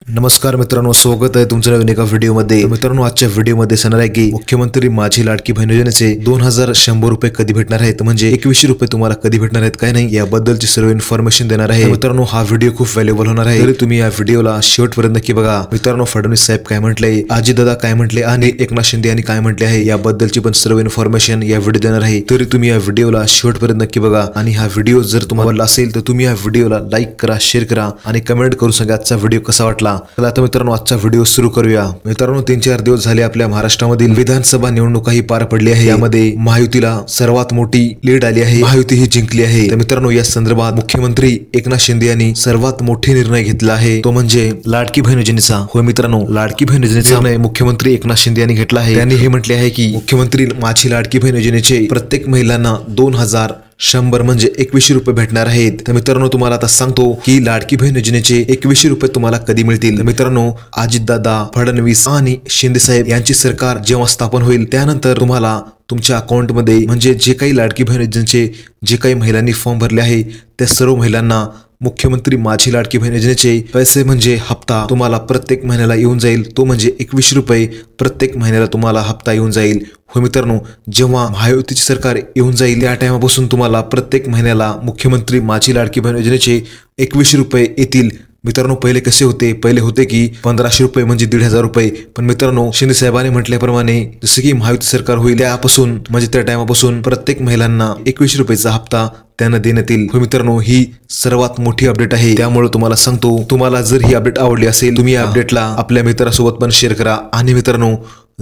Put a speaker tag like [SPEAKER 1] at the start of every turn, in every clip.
[SPEAKER 1] नमस्कार मित्रांनो, स्वागत आहे तुमच्या नवीन एका व्हिडिओमध्ये। मित्रांनो, आजच्या व्हिडिओमध्ये सांगणार आहे की मुख्यमंत्री माझी लाडकी बहीण योजनेचे 2100 रुपये कधी भेटणार आहेत, म्हणजे 2100 रुपये तुम्हाला कधी भेटणार आहेत काय नाही याबद्दलची सर्व इन्फॉर्मेशन देणार आहे। मित्रांनो, हा व्हिडिओ खूप व्हॅल्युएबल होणार आहे, तरी तुम्ही या व्हिडिओला शेवटपर्यंत नक्की बघा। मित्रांनो, फडणवीस साहेब काय म्हटले, अजितदादा काय म्हटले आणि एकनाथ शिंदे यांनी काय म्हटले आहे याबद्दलची पण सर्व इन्फॉर्मेशन या व्हिडिओ देणार आहे, तरी तुम्ही या व्हिडिओला शेवटपर्यंत नक्की बघा। आणि हा व्हिडिओ जर तुम्हाला आवडला असेल तर तुम्ही या व्हिडिओला लाईक करा, शेअर करा आणि कमेंट करून सांगा आजचा व्हिडिओ कसा वाटला। चला आता मित्रांनो, आजचा व्हिडिओ सुरू करूया। मित्रांनो, 3-4 दिवस झाले आपल्या महाराष्ट्रामधील विधानसभा निवडणुकाही पार पडली आहे। यामध्ये महायुतीला सर्वात मोठी लीड आली आहे, महायुती ही जिंकली आहे। तर मित्रांनो, या संदर्भात मुख्यमंत्री एकनाथ शिंदे यांनी सर्वात मोठी निर्णय घेतला आहे, तो म्हणजे लाडकी बहीण योजनेचा। होय मित्रांनो, लाडकी बहीण योजनेचा निर्णय मुख्यमंत्री एकनाथ शिंदे यांनी घेतला आहे। त्यांनी हे म्हटले आहे की मुख्यमंत्री माझी लाडकी बहीण योजनेचे प्रत्येक महिलांना 2100 म्हणजे 2100 रुपये भेटणार आहेत। तर मित्रांनो, तुम्हाला आता सांगतो की लाडकी बहीण योजनेचे 2100 रुपये तुम्हाला कधी मिळतील। मित्रांनो, अजितदादा, फडणवीस आणि शिंदे साहेब यांची सरकार जेव्हा स्थापन होईल त्यानंतर तुम्हाला तुमच्या अकाउंटमध्ये, म्हणजे जे काही लाडकी बहीण योजनेचे जे काही महिलांनी फॉर्म भरले आहे त्या सर्व महिलांना मुख्यमंत्री माझी लाडकी बहीण योजनेचे पैसे म्हणजे हप्ता तुम्हाला प्रत्येक महिन्याला येऊन जाईल, तो म्हणजे 2100 रुपये प्रत्येक महिन्याला तुम्हाला हप्ता येऊन जाईल। हो मित्रांनो, जेव्हा महायुतीची सरकार येऊन जाईल त्या टाइमापासून तुम्हाला प्रत्येक महिन्याला मुख्यमंत्री माझी लाडकी बहीण योजनेचे 2100 रुपये येतील। मित्रांनो, पहिले कसे होते, पहिले होते की 1500 रुपये म्हणजे 1500 रुपये, पण मित्रांनो शिंदे साहेबांनी म्हटल्याप्रमाणे जसे की महायुती सरकार होईल त्यापासून, म्हणजे त्या टाइमापासून प्रत्येक महिलांना 2100 रुपयाचा हप्ता त्यांना देण्यात येईल। मित्रांनो, ही सर्वात मोठी अपडेट आहे, त्यामुळे तुम्हाला सांगतो, तुम्हाला जर ही अपडेट आवडली असेल तुम्ही या अपडेटला आपल्या मित्रांसोबत पण शेअर करा। आणि मित्रांनो,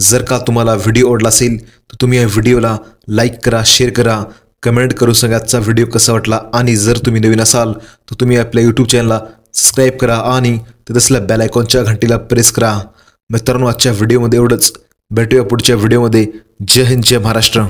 [SPEAKER 1] जर का तुम्हाला व्हिडिओ आवडला असेल तर तुम्ही या व्हिडिओला लाईक करा, शेअर करा, कमेंट करून सांगा आजचा व्हिडिओ कसा वाटला। आणि जर तुम्ही नवीन असाल तर तुम्ही आपल्या यूट्यूब चॅनलला सबस्क्राईब करा आणि तिथे असलेल्या बेल आयकॉनच्या घंटीला प्रेस करा। मित्रांनो, आजच्या व्हिडिओमध्ये एवढंच, भेटूया पुढच्या व्हिडिओमध्ये। जय हिंद, जय महाराष्ट्र।